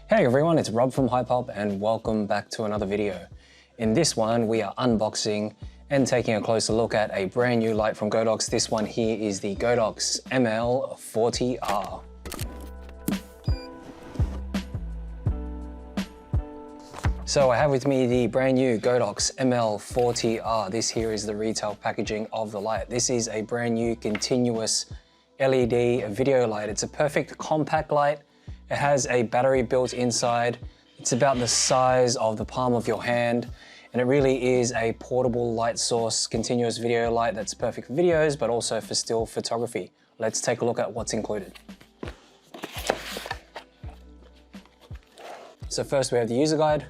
Hey everyone, it's Rob from Hypop and welcome back to another video. In this one, we are unboxing and taking a closer look at a brand new light from Godox. This one here is the Godox ML40R. So I have with me the brand new Godox ML40R. This here is the retail packaging of the light. This is a brand new continuous LED video light. It's a perfect compact light. It has a battery built inside. It's about the size of the palm of your hand. And it really is a portable light source, continuous video light that's perfect for videos, but also for still photography. Let's take a look at what's included. So first we have the user guide.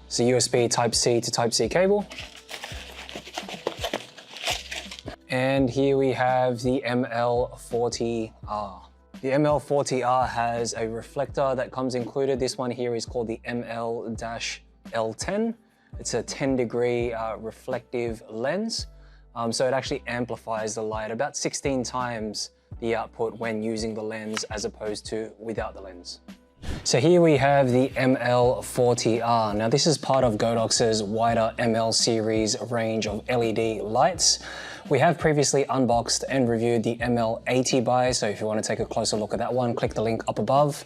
It's a USB Type-C to Type-C cable. And here we have the ML40R. The ML40R has a reflector that comes included. This one here is called the ML-L10. It's a 10-degree reflective lens. So it actually amplifies the light about 16 times the output when using the lens as opposed to without the lens. So here we have the ML40R. Now this is part of Godox's wider ML series range of LED lights. We have previously unboxed and reviewed the ML80 so if you want to take a closer look at that one, click the link up above.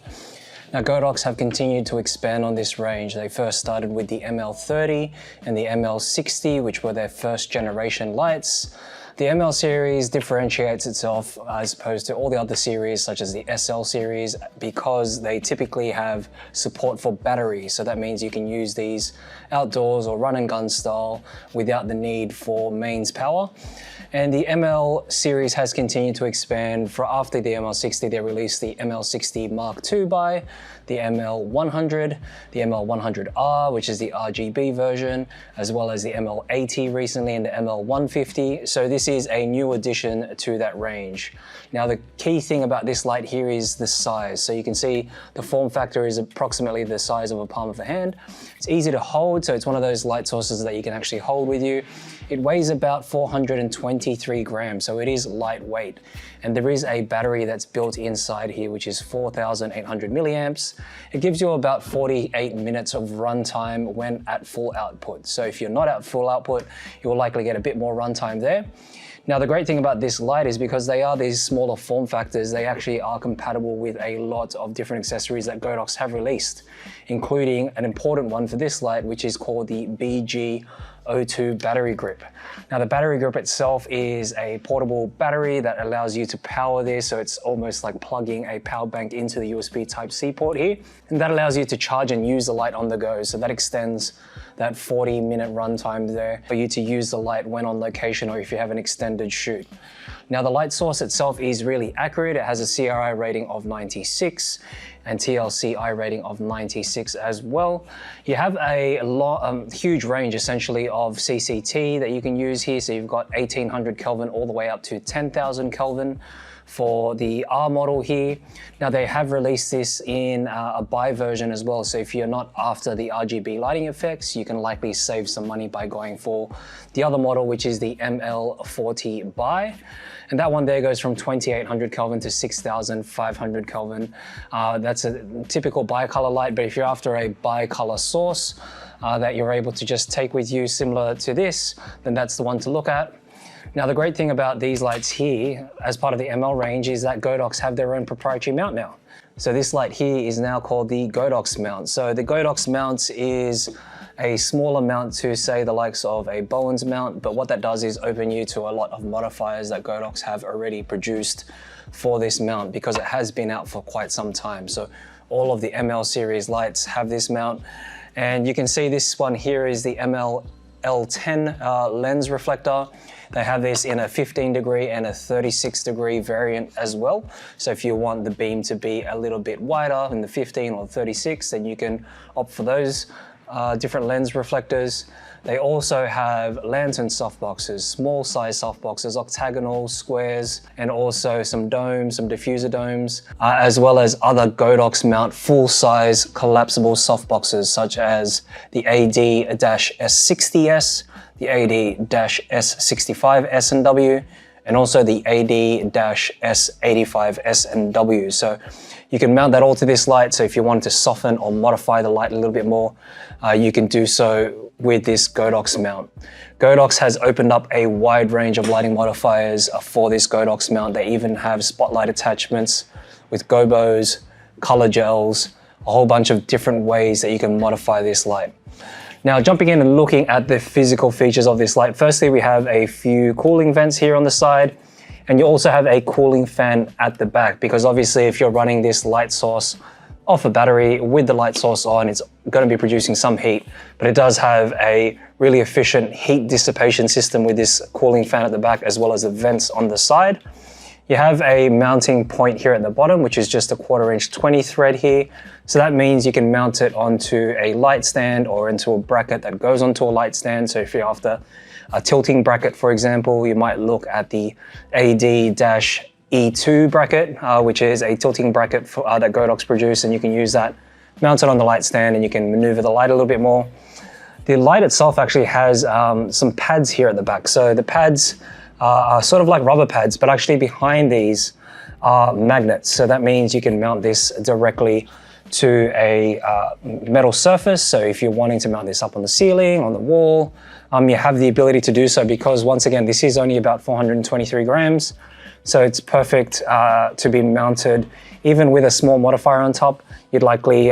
Now Godox have continued to expand on this range. They first started with the ML30 and the ML60, which were their first generation lights. The ML series differentiates itself as opposed to all the other series such as the SL series because they typically have support for batteries. So that means you can use these outdoors or run and gun style without the need for mains power. And the ML series has continued to expand. For after the ML60, they released the ML60 Mark II the ML100, the ML100R, which is the RGB version, as well as the ML80 recently and the ML150. So this is a new addition to that range. Now the key thing about this light here is the size. So you can see the form factor is approximately the size of a palm of a hand. It's easy to hold, so it's one of those light sources that you can actually hold with you. It weighs about 423 grams, so it is lightweight. And there is a battery that's built inside here, which is 4,800 milliamps. It gives you about 48 minutes of runtime when at full output. So if you're not at full output, you'll likely get a bit more runtime there. Now the great thing about this light is because they are these smaller form factors, they actually are compatible with a lot of different accessories that Godox have released, including an important one for this light, which is called the BG02 battery grip. Now the battery grip itself is a portable battery that allows you to power this, so it's almost like plugging a power bank into the USB Type-C port here, and that allows you to charge and use the light on the go. So that extends that 40-minute runtime there for you to use the light when on location or if you have an extended shoot. Now the light source itself is really accurate. It has a CRI rating of 96 and TLCI rating of 96 as well. You have a huge range essentially of CCT that you can use here. So you've got 1800 Kelvin all the way up to 10,000 Kelvin for the R model here. Now they have released this in a buy version as well. So if you're not after the RGB lighting effects, you can likely save some money by going for the other model, which is the ML40 buy. And that one there goes from 2800 Kelvin to 6500 Kelvin. That's a typical bicolor light, but if you're after a bicolor source that you're able to just take with you similar to this, then that's the one to look at. Now the great thing about these lights here, as part of the ML range, is that Godox have their own proprietary mount now. So this light here is now called the Godox Mount. So the Godox Mount is a smaller mount to say the likes of a Bowen's mount, but what that does is open you to a lot of modifiers that Godox have already produced for this mount because it has been out for quite some time. So all of the ML series lights have this mount, and you can see this one here is the ML-L10 lens reflector. They have this in a 15-degree and a 36-degree variant as well. So if you want the beam to be a little bit wider in the 15 or 36, then you can opt for those different lens reflectors. They also have lantern softboxes, small size softboxes, octagonal, squares, and also some domes, some diffuser domes, as well as other Godox Mount full-size collapsible softboxes such as the AD-S60S, the AD-S65S and W, and also the AD-S85S and W. So you can mount that all to this light. So if you wanted to soften or modify the light a little bit more, you can do so with this Godox mount. Godox has opened up a wide range of lighting modifiers for this Godox mount. They even have spotlight attachments with gobos, color gels, a whole bunch of different ways that you can modify this light. Now, jumping in and looking at the physical features of this light, firstly, we have a few cooling vents here on the side, and you also have a cooling fan at the back, because obviously if you're running this light source off a battery with the light source on, it's going to be producing some heat, but it does have a really efficient heat dissipation system with this cooling fan at the back, as well as the vents on the side. You have a mounting point here at the bottom, which is just a 1/4 inch 20 thread here. So that means you can mount it onto a light stand or into a bracket that goes onto a light stand. So if you're after a tilting bracket, for example, you might look at the AD-E2 bracket, which is a tilting bracket that Godox produced, and you can use that, mount it on the light stand, and you can maneuver the light a little bit more. The light itself actually has some pads here at the back. So the pads are sort of like rubber pads, but actually behind these are magnets. So that means you can mount this directly to a metal surface. So if you're wanting to mount this up on the ceiling, on the wall, you have the ability to do so, because once again, this is only about 423 grams. So it's perfect to be mounted. Even with a small modifier on top, you'd likely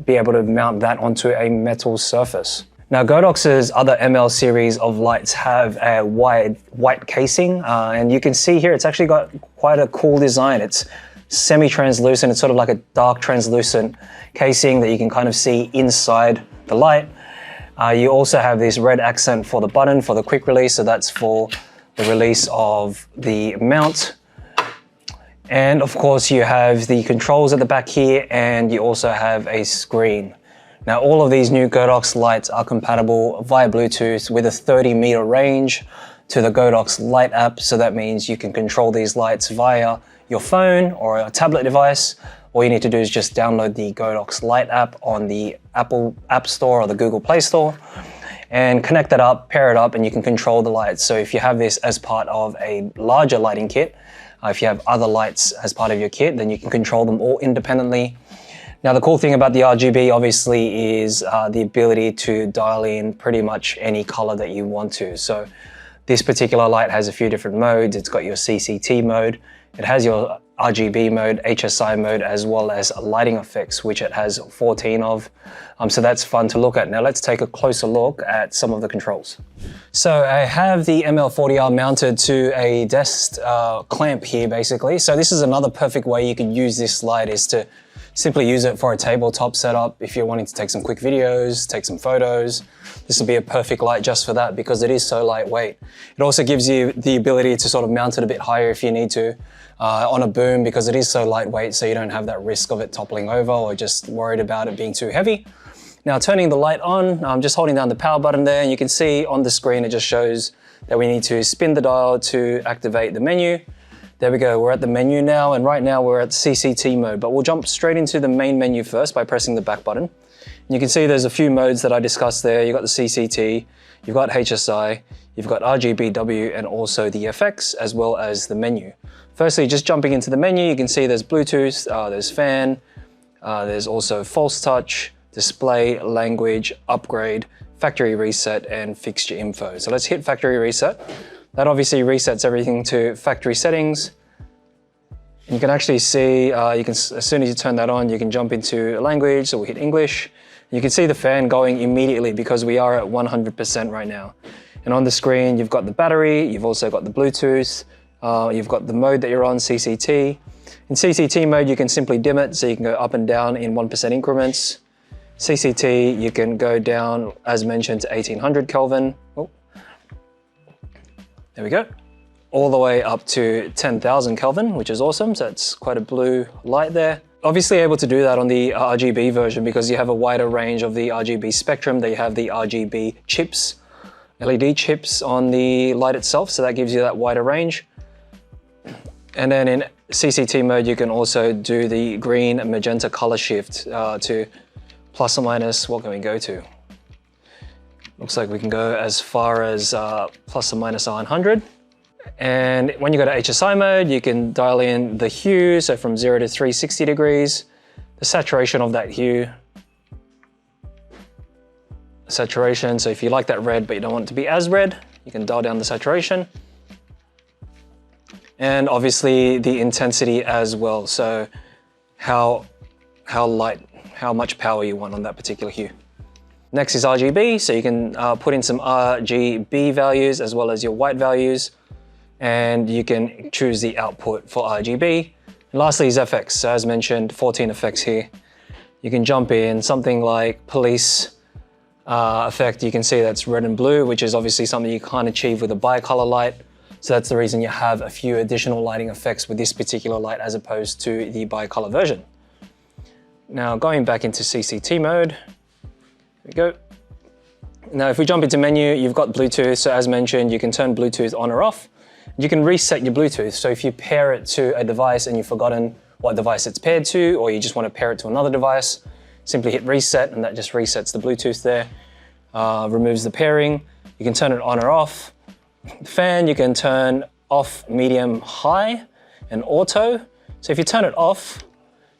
be able to mount that onto a metal surface. Now, Godox's other ML series of lights have a wide white casing, and you can see here it's actually got quite a cool design. It's semi-translucent. It's sort of like a dark translucent casing that you can kind of see inside the light. You also have this red accent for the button for the quick release, so that's for the release of the mount. And of course you have the controls at the back here, and you also have a screen. Now, all of these new Godox lights are compatible via Bluetooth with a 30-meter range to the Godox Light app. So that means you can control these lights via your phone or a tablet device. All you need to do is just download the Godox Light app on the Apple App Store or the Google Play Store and connect that up, pair it up, and you can control the lights. So if you have this as part of a larger lighting kit, if you have other lights as part of your kit, then you can control them all independently. Now, the cool thing about the RGB obviously is the ability to dial in pretty much any color that you want to. So this particular light has a few different modes. It's got your CCT mode, it has your RGB mode, HSI mode, as well as lighting effects, which it has 14 of. So that's fun to look at. Now let's take a closer look at some of the controls. So I have the ML40R mounted to a desk clamp here, basically. So this is another perfect way you can use this light, is to simply use it for a tabletop setup. If you're wanting to take some quick videos, take some photos, this will be a perfect light just for that, because it is so lightweight. It also gives you the ability to sort of mount it a bit higher if you need to on a boom, because it is so lightweight, so you don't have that risk of it toppling over or just worried about it being too heavy. Now, turning the light on, I'm just holding down the power button there, and you can see on the screen it just shows that we need to spin the dial to activate the menu. There we go, we're at the menu now, and right now we're at CCT mode, but we'll jump straight into the main menu first by pressing the back button. And you can see there's a few modes that I discussed there. You've got the CCT, you've got HSI, you've got RGB, and also the FX, as well as the menu. Firstly, just jumping into the menu, you can see there's Bluetooth, there's fan, there's also false touch, display, language, upgrade, factory reset, and fixture info. So let's hit factory reset. That obviously resets everything to factory settings. And you can actually see, as soon as you turn that on, you can jump into language, so we'll hit English. You can see the fan going immediately because we are at 100% right now. And on the screen, you've got the battery, you've also got the Bluetooth, you've got the mode that you're on, CCT. In CCT mode, you can simply dim it, so you can go up and down in 1% increments. CCT, you can go down, as mentioned, to 1800 Kelvin. Oh. There we go. All the way up to 10,000 Kelvin, which is awesome. So it's quite a blue light there. Obviously able to do that on the RGB version because you have a wider range of the RGB spectrum. They have the RGB chips, LED chips on the light itself. So that gives you that wider range. And then in CCT mode, you can also do the green and magenta color shift to plus or minus, what can we go to? Looks like we can go as far as plus or minus 100. And when you go to HSI mode, you can dial in the hue, so from 0 to 360 degrees, the saturation of that hue. Saturation, so if you like that red but you don't want it to be as red, you can dial down the saturation. And obviously the intensity as well, so how much power you want on that particular hue. Next is RGB, so you can put in some RGB values as well as your white values, and you can choose the output for RGB. And lastly is FX, so as mentioned, 14 effects here. You can jump in something like police effect. You can see that's red and blue, which is obviously something you can't achieve with a bicolor light. So that's the reason you have a few additional lighting effects with this particular light as opposed to the bicolor version. Now going back into CCT mode, here we go. Now if we jump into menu, you've got Bluetooth. So as mentioned, you can turn Bluetooth on or off. You can reset your Bluetooth. So if you pair it to a device and you've forgotten what device it's paired to, or you just want to pair it to another device, simply hit reset and that just resets the Bluetooth there, removes the pairing. You can turn it on or off. The fan, you can turn off, medium, high, and auto. So if you turn it off,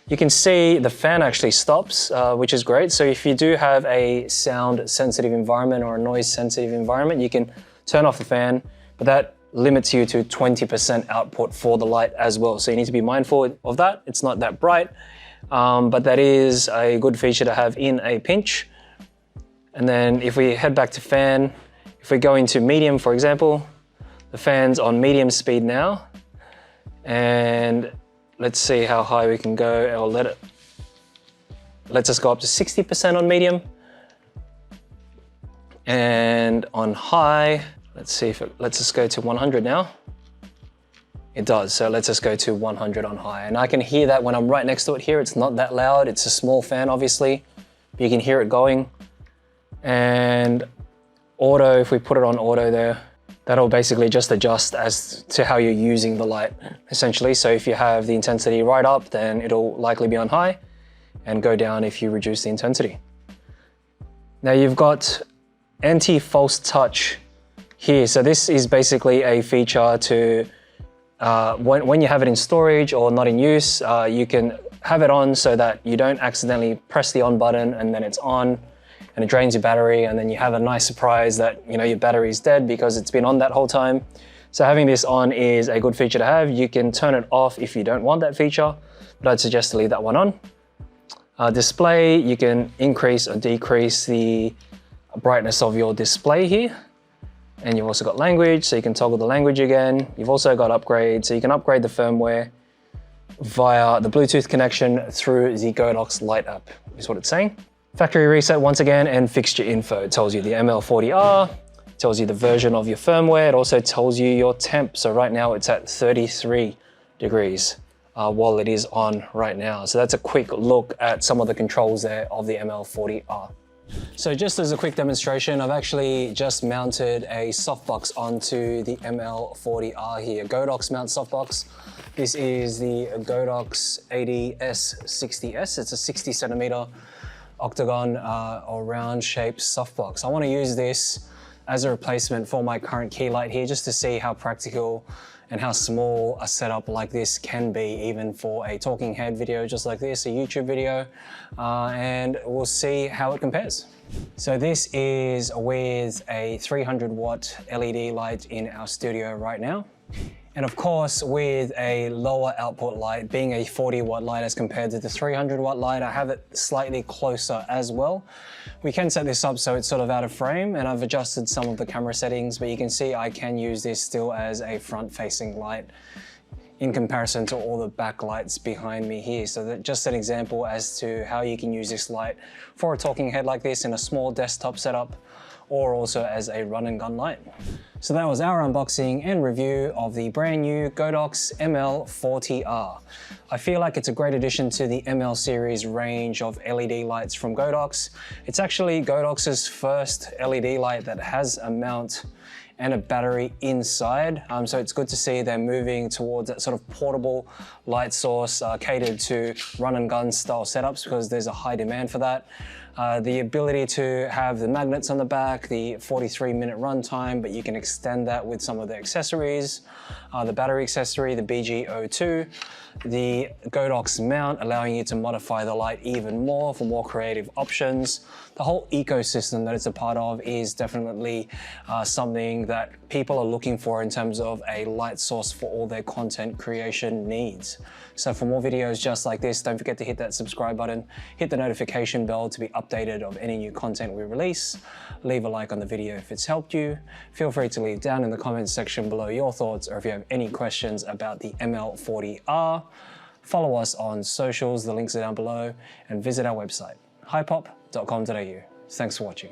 you can see the fan actually stops, which is great. So if you do have a sound sensitive environment or a noise sensitive environment, you can turn off the fan, but that limits you to 20% output for the light as well. So you need to be mindful of that. It's not that bright, but that is a good feature to have in a pinch. And then if we head back to fan, if we go into medium, for example, the fan's on medium speed now. And let's see how high we can go. I'll let's just go up to 60% on medium. And on high, let's see if let's just go to 100 now. It does, so let's just go to 100 on high. And I can hear that when I'm right next to it here. It's not that loud, it's a small fan obviously, but you can hear it going. And auto, if we put it on auto there, that'll basically just adjust as to how you're using the light, essentially. So if you have the intensity right up, then it'll likely be on high, and go down if you reduce the intensity. Now you've got anti-false touch here. So this is basically a feature to, when you have it in storage or not in use, you can have it on so that you don't accidentally press the on button and then it's on, and it drains your battery, and then you have a nice surprise that your battery is dead because it's been on that whole time. So having this on is a good feature to have. You can turn it off if you don't want that feature, but I'd suggest to leave that one on. Display, you can increase or decrease the brightness of your display here. And you've also got language, so you can toggle the language again. You've also got upgrade, so you can upgrade the firmware via the Bluetooth connection through the Godox Light app, is what it's saying. Factory reset once again, and fixture info. It tells you the ML40R, it tells you the version of your firmware. It also tells you your temp. So right now it's at 33 degrees while it is on right now. So that's a quick look at some of the controls there of the ML40R. So just as a quick demonstration, I've actually just mounted a softbox onto the ML40R here, Godox Mount softbox. This is the Godox AD-S60S. It's a 60 centimeter octagon or round shaped softbox. I want to use this as a replacement for my current key light here, just to see how practical and how small a setup like this can be, even for a talking head video just like this, a YouTube video, and we'll see how it compares. So this is with a 300 watt LED light in our studio right now. And of course, with a lower output light, being a 40 watt light as compared to the 300 watt light, I have it slightly closer as well. We can set this up so it's sort of out of frame, and I've adjusted some of the camera settings, but you can see I can use this still as a front facing light in comparison to all the backlights behind me here. So that just an example as to how you can use this light for a talking head like this in a small desktop setup, or also as a run and gun light. So that was our unboxing and review of the brand new Godox ML40R. I feel like it's a great addition to the ML series range of LED lights from Godox. It's actually Godox's first LED light that has a mount and a battery inside. So it's good to see they're moving towards that sort of portable light source catered to run and gun style setups, because there's a high demand for that. The ability to have the magnets on the back, the 43-minute runtime, but you can extend that with some of the accessories. The battery accessory, the BG02, the Godox Mount, allowing you to modify the light even more for more creative options. The whole ecosystem that it's a part of is definitely something that people are looking for in terms of a light source for all their content creation needs. So for more videos just like this, don't forget to hit that subscribe button, hit the notification bell to be updated of any new content we release. Leave a like on the video if it's helped you. Feel free to leave down in the comments section below your thoughts, or if you have any questions about the ML40R. Follow us on socials, the links are down below, and visit our website, hypop.com.au. Thanks for watching.